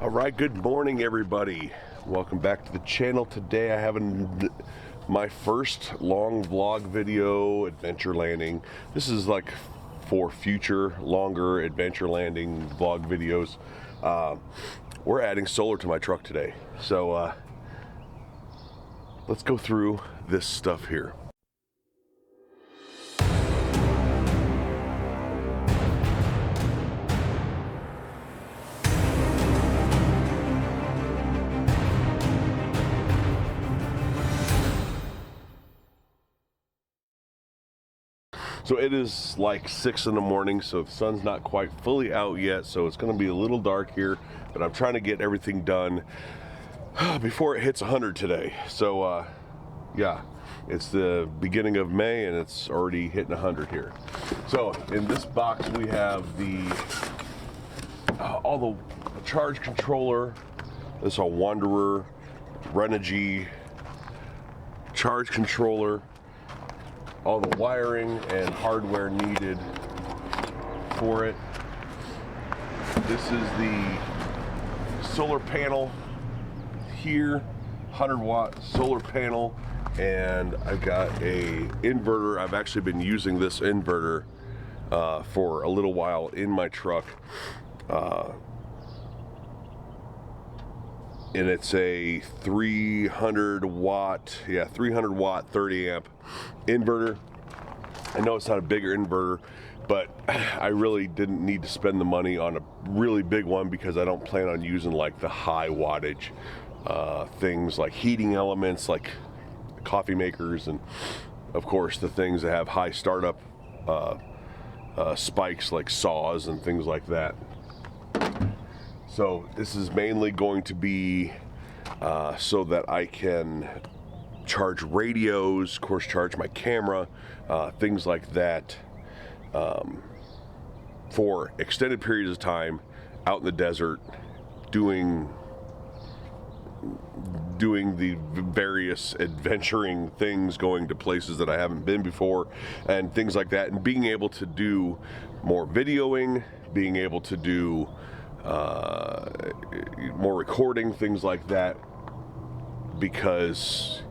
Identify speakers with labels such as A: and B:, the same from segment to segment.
A: All right, good morning everybody. Welcome back to the channel. Today I have my first long vlog video, adventure landing. This is like for future longer adventure landing vlog videos. We're adding solar to my truck today. So let's go through this stuff here. So it is like 6 in the morning, so the sun's not quite fully out yet, so it's going to be a little dark here, but I'm trying to get everything done before it hits 100 today. So yeah, it's the beginning of May and it's already hitting 100 here. So in this box we have all the charge controller. This is a Wanderer Renogy charge controller, all the wiring and hardware needed for it. This is the solar panel here, 100-watt solar panel, and I've got a inverter. I've actually been using this inverter for a little while in my truck, and it's a 300 watt 30 amp inverter. I know it's not a bigger inverter, but I really didn't need to spend the money on a really big one because I don't plan on using like the high wattage things like heating elements like coffee makers, and of course the things that have high startup spikes like saws and things like that. So this is mainly going to be so that I can charge radios, of course charge my camera, things like that, for extended periods of time out in the desert doing the various adventuring things, going to places that I haven't been before and things like that, and being able to do more videoing, being able to do more recording, things like that, because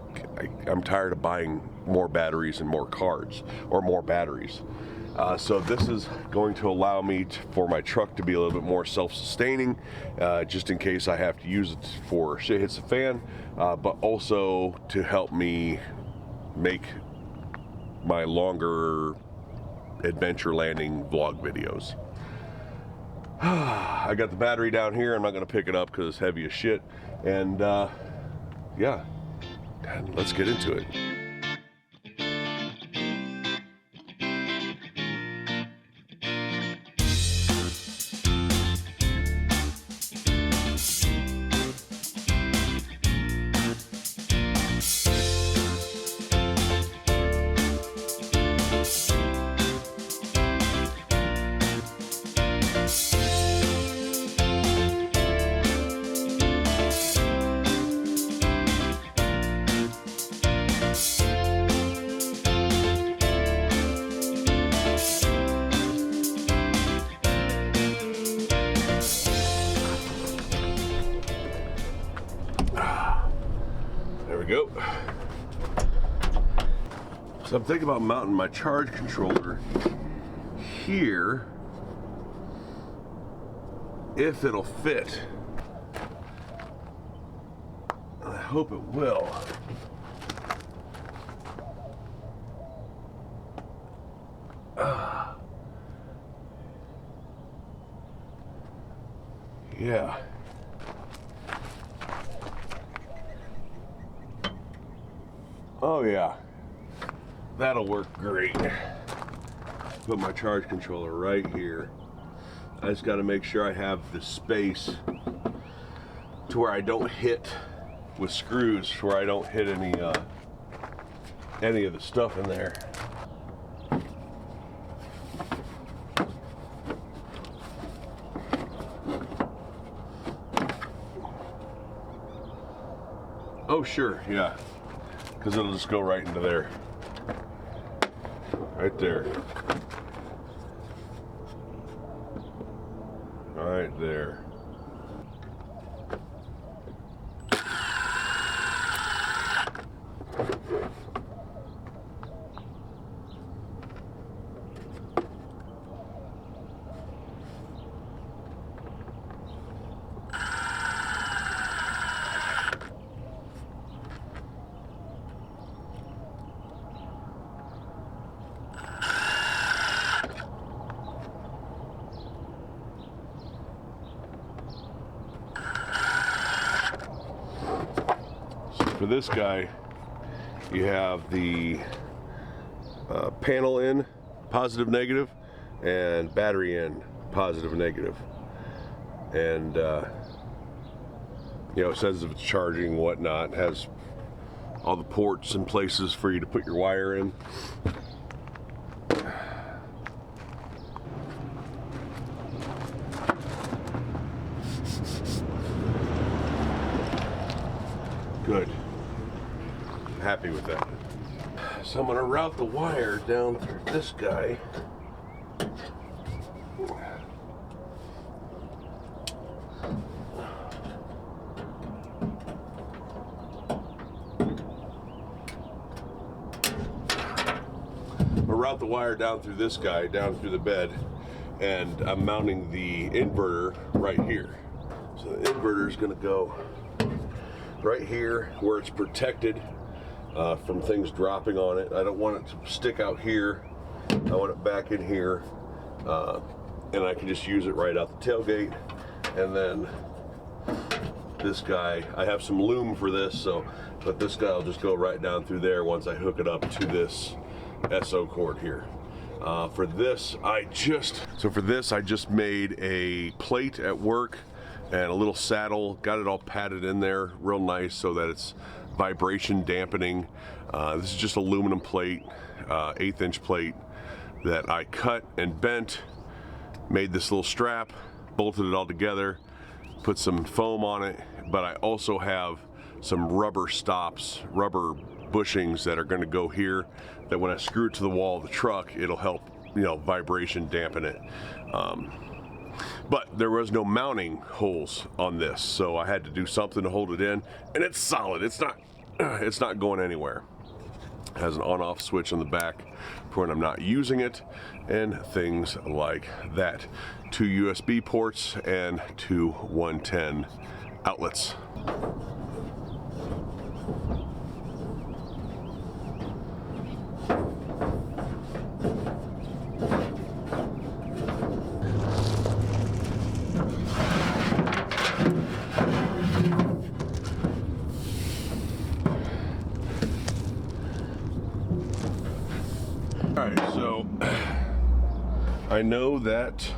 A: I'm tired of buying more batteries and more cards or more batteries. So this is going to allow me for my truck to be a little bit more self-sustaining, just in case I have to use it for shit hits the fan, but also to help me make my longer adventure landing vlog videos. I got the battery down here. I'm not going to pick it up because it's heavy as shit. And yeah, let's get into it. There we go. So I'm thinking about mounting my charge controller here, if it'll fit. I hope it will. Yeah. Oh yeah, that'll work great. Put my charge controller right here. I just got to make sure I have the space to where I don't hit with screws, where I don't hit any of the stuff in there. Oh sure, yeah. Because it'll just go right into there. Right there. Right there. for this guy, you have the panel in, positive, negative, and battery in, positive, negative. And you know, it says if it's charging, whatnot. It has all the ports and places for you to put your wire in. Good. I'm happy with that. So I'm going to route the wire down through this guy. Route the wire down through this guy, down through the bed, and I'm mounting the inverter right here. So the inverter is going to go right here where it's protected from things dropping on it. I don't want it to stick out here. I want it back in here, and I can just use it right out the tailgate. And then this guy, I have some loom for this, but this guy will just go right down through there once I hook it up to this SO cord here. For this, I just made a plate at work and a little saddle, got it all padded in there real nice so that it's vibration dampening. This is just aluminum plate, 1/8 inch plate that I cut and bent, made this little strap, bolted it all together, put some foam on it, but I also have some rubber stops, rubber bushings that are going to go here, that when I screw it to the wall of the truck, it'll help, you know, vibration dampen it. But there was no mounting holes on this, so I had to do something to hold it in, and it's solid. It's not going anywhere. It has an on-off switch on the back for when I'm not using it, and things like that. 2 USB ports and 2 110 outlets. Alright, so I know that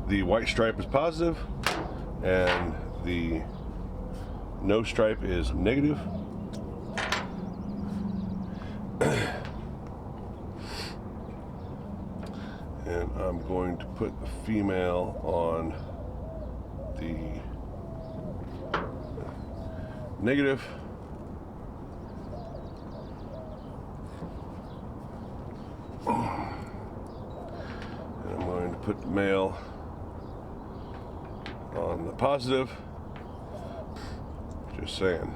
A: the white stripe is positive and the no stripe is negative. And I'm going to put the female on the negative. And I'm going to put the male on the positive. Just saying.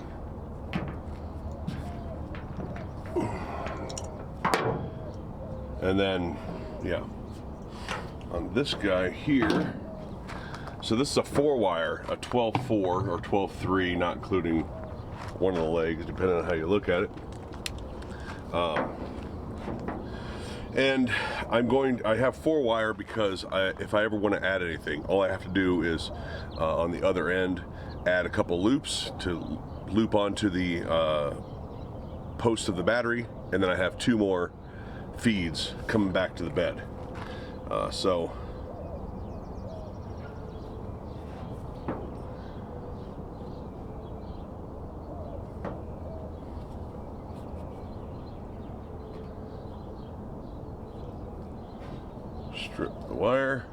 A: And then, yeah, on this guy here, so this is a 4-wire, a 12-4 or 12-3, not including one of the legs, depending on how you look at it. And I have 4-wire because if I ever want to add anything, all I have to do is on the other end add a couple loops to loop onto the post of the battery, and then I have 2 more feeds coming back to the bed. So strip the wire.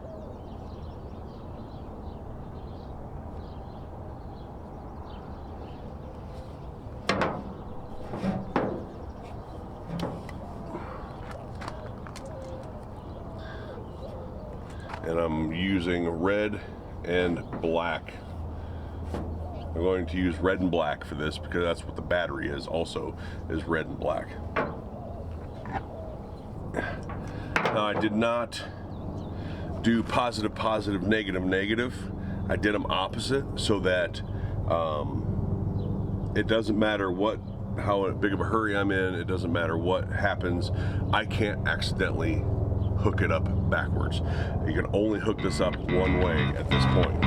A: And I'm using red and black. I'm going to use red and black for this because that's what the battery is, also is red and black. Now, I did not do positive, positive, negative, negative. I did them opposite so that it doesn't matter how big of a hurry I'm in, it doesn't matter what happens, I can't accidentally hook it up backwards. You can only hook this up one way at this point.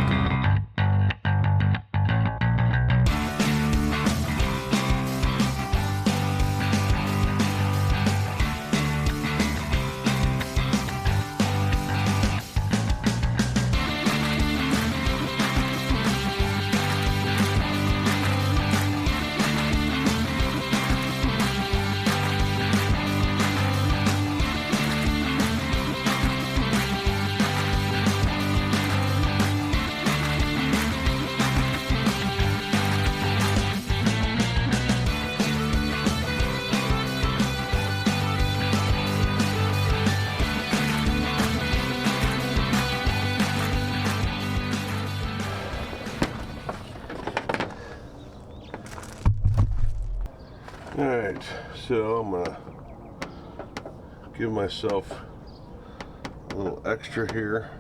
A: All right, so I'm gonna give myself a little extra here.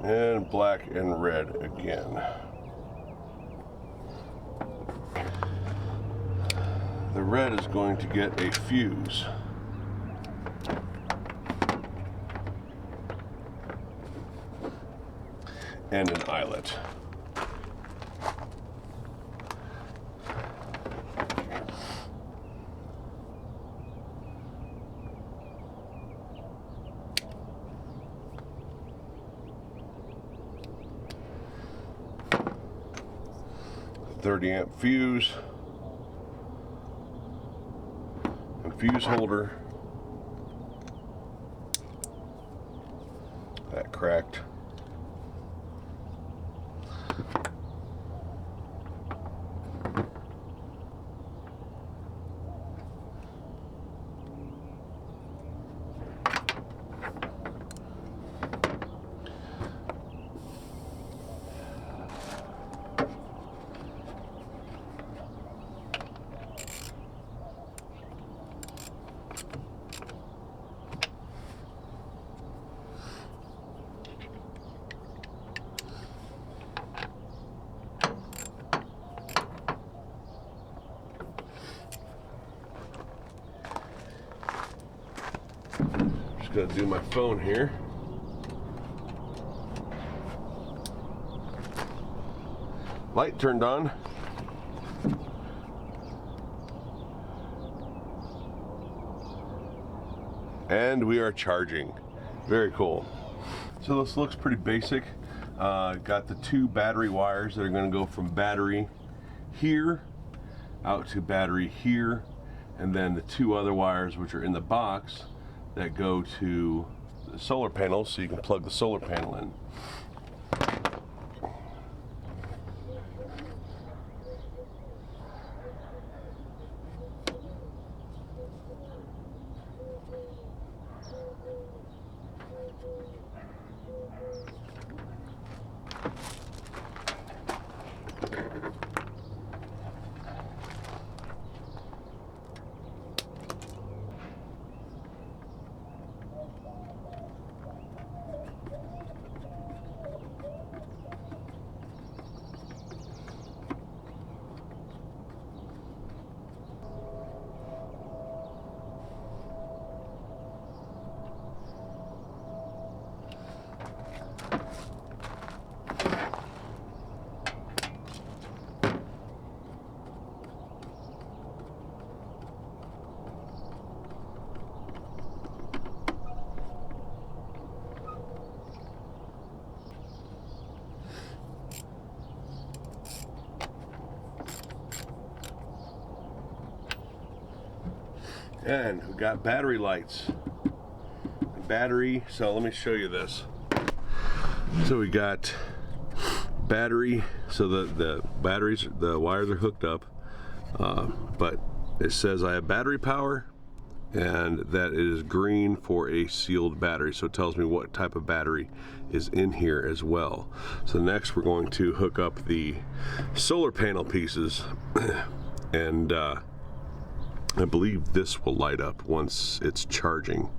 A: And black and red again. The red is going to get a fuse. And an eyelet. .30 amp fuse and fuse holder. That cracked. Just gotta do my phone here. Light turned on. And we are charging. Very cool. So this looks pretty basic. Got the 2 battery wires that are going to go from battery here out to battery here, and then the 2 other wires which are in the box that go to the solar panel, so you can plug the solar panel in. And we got battery lights. Battery, so let me show you this. So we got battery, so the batteries, the wires are hooked up, but it says I have battery power, and that it is green for a sealed battery, so it tells me what type of battery is in here as well. So next we're going to hook up the solar panel pieces, and I believe this will light up once it's charging.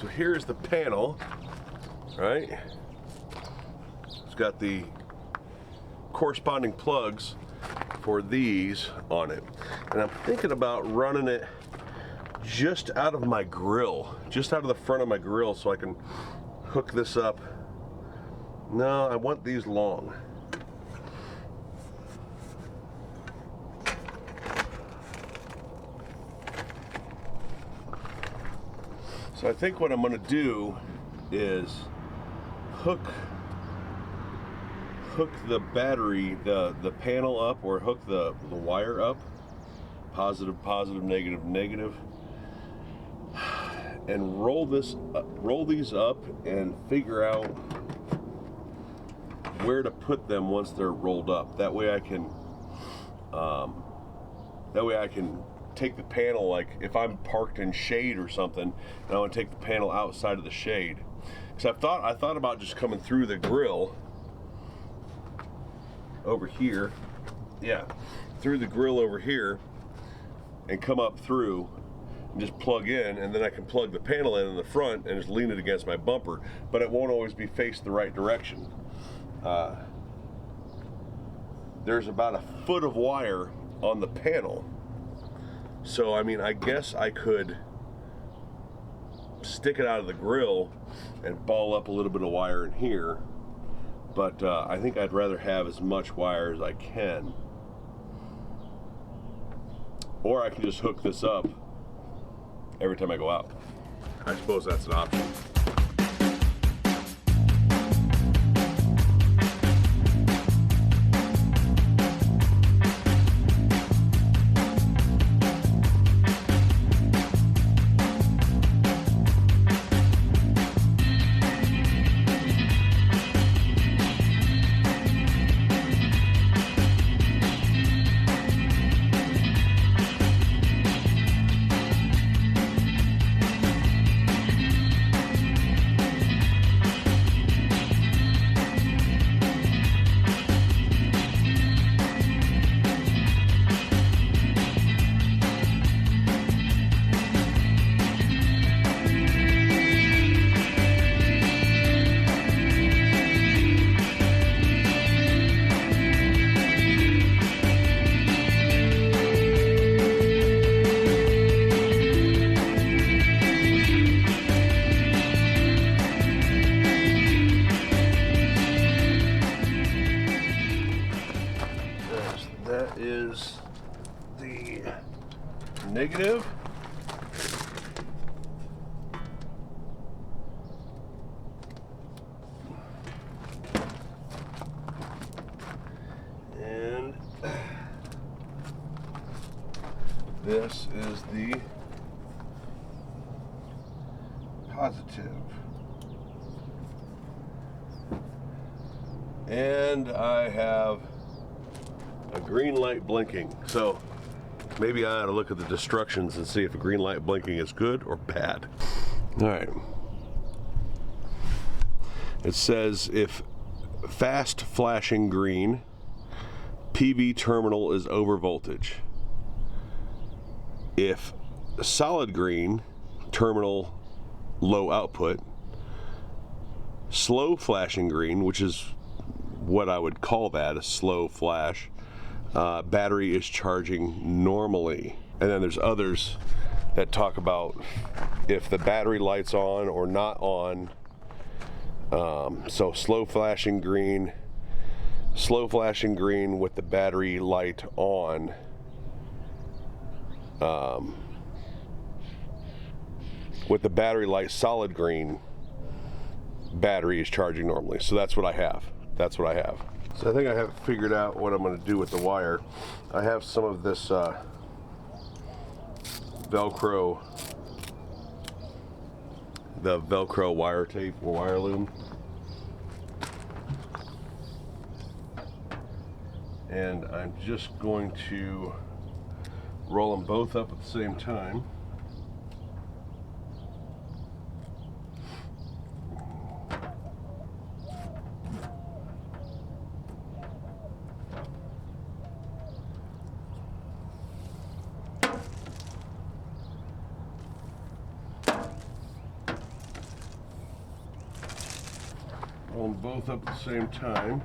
A: So here's the panel, right? It's got the corresponding plugs for these on it. And I'm thinking about running it just out of my grill, just out of the front of my grill, so I can hook this up. No, I want these long. So I think what I'm going to do is hook the battery, the panel up, or hook the wire up, positive, negative, negative, and roll these up and figure out where to put them once they're rolled up. That way I can take the panel, like if I'm parked in shade or something and I want to take the panel outside of the shade. Because I thought about just coming through the grill over here, through the grill over here, and come up through and just plug in, and then I can plug the panel in the front and just lean it against my bumper, but it won't always be faced the right direction. There's about a foot of wire on the panel, so I mean, I guess I could stick it out of the grill and ball up a little bit of wire in here, but I think I'd rather have as much wire as I can. Or I can just hook this up every time I go out. I suppose that's an option. That is the negative. And this is the positive. And I have a green light blinking. So maybe I ought to look at the instructions and see if a green light blinking is good or bad. All right. It says if fast flashing green, PV terminal is over voltage. If solid green, terminal low output. Slow flashing green, which is what I would call that, a slow flash, battery is charging normally. And then there's others that talk about if the battery light's on or not on. So slow flashing green with the battery light on. With the battery light solid green, battery is charging normally. So that's what I have. So I think I have figured out what I'm going to do with the wire. I have some of this Velcro wire tape or wire loom. And I'm just going to roll them both up at the same time. Roll them both up at the same time.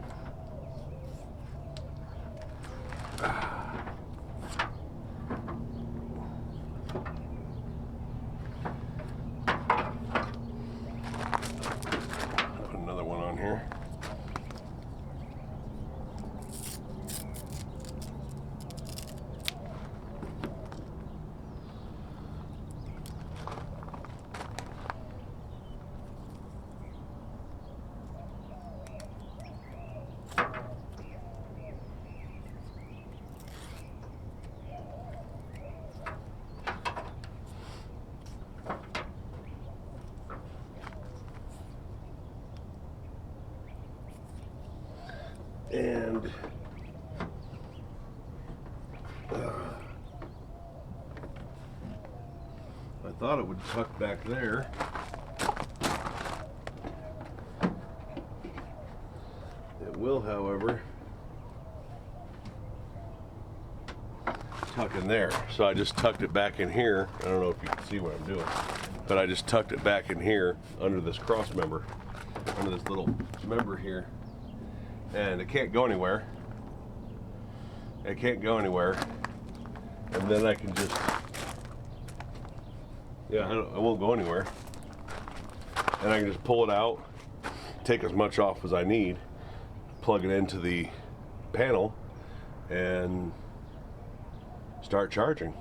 A: Put another one on here. thought it would tuck back there. It will, however, tuck in there. So I just tucked it back in here. I don't know if you can see what I'm doing, but I just tucked it back in here under this cross member, under this little member here, and it can't go anywhere. It can't go anywhere. And then I can just, yeah, I won't go anywhere. And I can just pull it out, take as much off as I need, plug it into the panel, and start charging.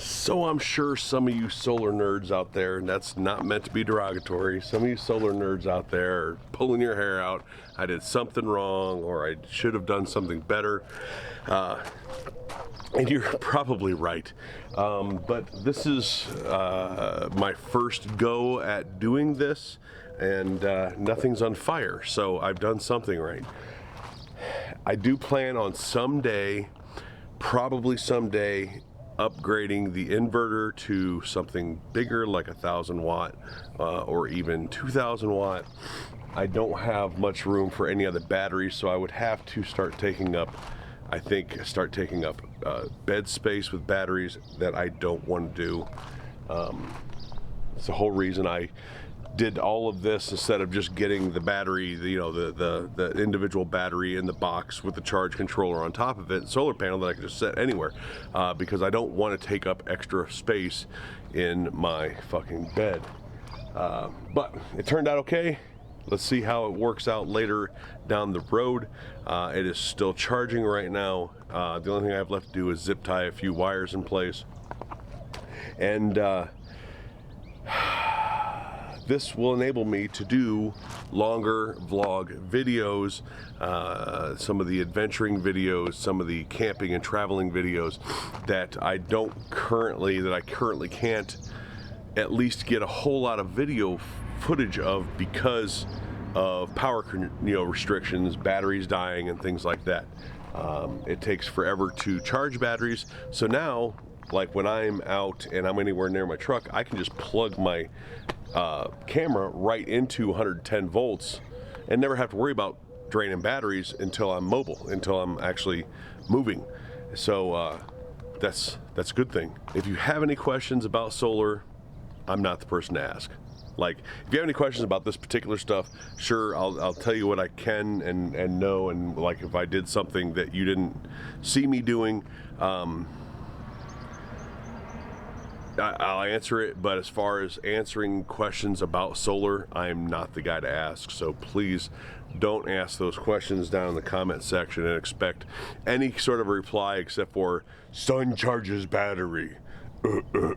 A: So I'm sure some of you solar nerds out there, and that's not meant to be derogatory, some of you solar nerds out there are pulling your hair out. I did something wrong, or I should have done something better. And you're probably right. But this is my first go at doing this, and nothing's on fire, so I've done something right. I do plan on someday, probably someday, upgrading the inverter to something bigger, like 1,000 watt or even 2,000 watt. I don't have much room for any other batteries, so I would have to start taking up, bed space with batteries that I don't want to do. It's the whole reason I did all of this instead of just getting the battery, the individual battery in the box with the charge controller on top of it, solar panel that I can just set anywhere, because I don't want to take up extra space in my fucking bed. But it turned out okay. Let's see how it works out later down the road. It is still charging right now. The only thing I have left to do is zip tie a few wires in place. And this will enable me to do longer vlog videos, some of the adventuring videos, some of the camping and traveling videos that I currently can't at least get a whole lot of video footage of because of power restrictions, batteries dying and things like that. It takes forever to charge batteries. So now, like when I'm out and I'm anywhere near my truck, I can just plug my camera right into 110 volts and never have to worry about draining batteries until I'm mobile, until I'm actually moving. So that's a good thing. If you have any questions about solar, I'm not the person to ask. Like, if you have any questions about this particular stuff, sure, I'll tell you what I can and know, and like if I did something that you didn't see me doing. I'll answer it, but as far as answering questions about solar, I'm not the guy to ask. So please don't ask those questions down in the comment section and expect any sort of reply except for sun charges battery.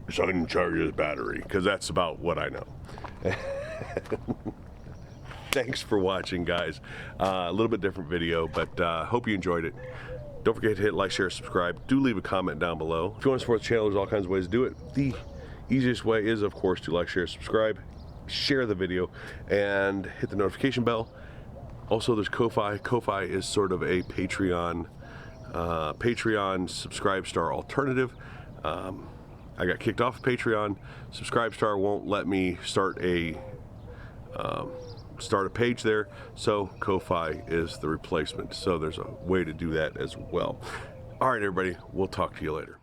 A: Sun charges battery, because that's about what I know. Thanks for watching, guys. A little bit different video, but hope you enjoyed it. Don't forget to hit like, share, subscribe. Do leave a comment down below. If you want to support the channel, there's all kinds of ways to do it. The easiest way is, of course, to like, share, subscribe, share the video, and hit the notification bell. Also, there's Ko-Fi. Ko-Fi is sort of a Patreon Subscribe Star alternative. I got kicked off of Patreon. Subscribe Star won't let me start a page there, so Ko-Fi is the replacement. So there's a way to do that as well. All right, everybody, we'll talk to you later.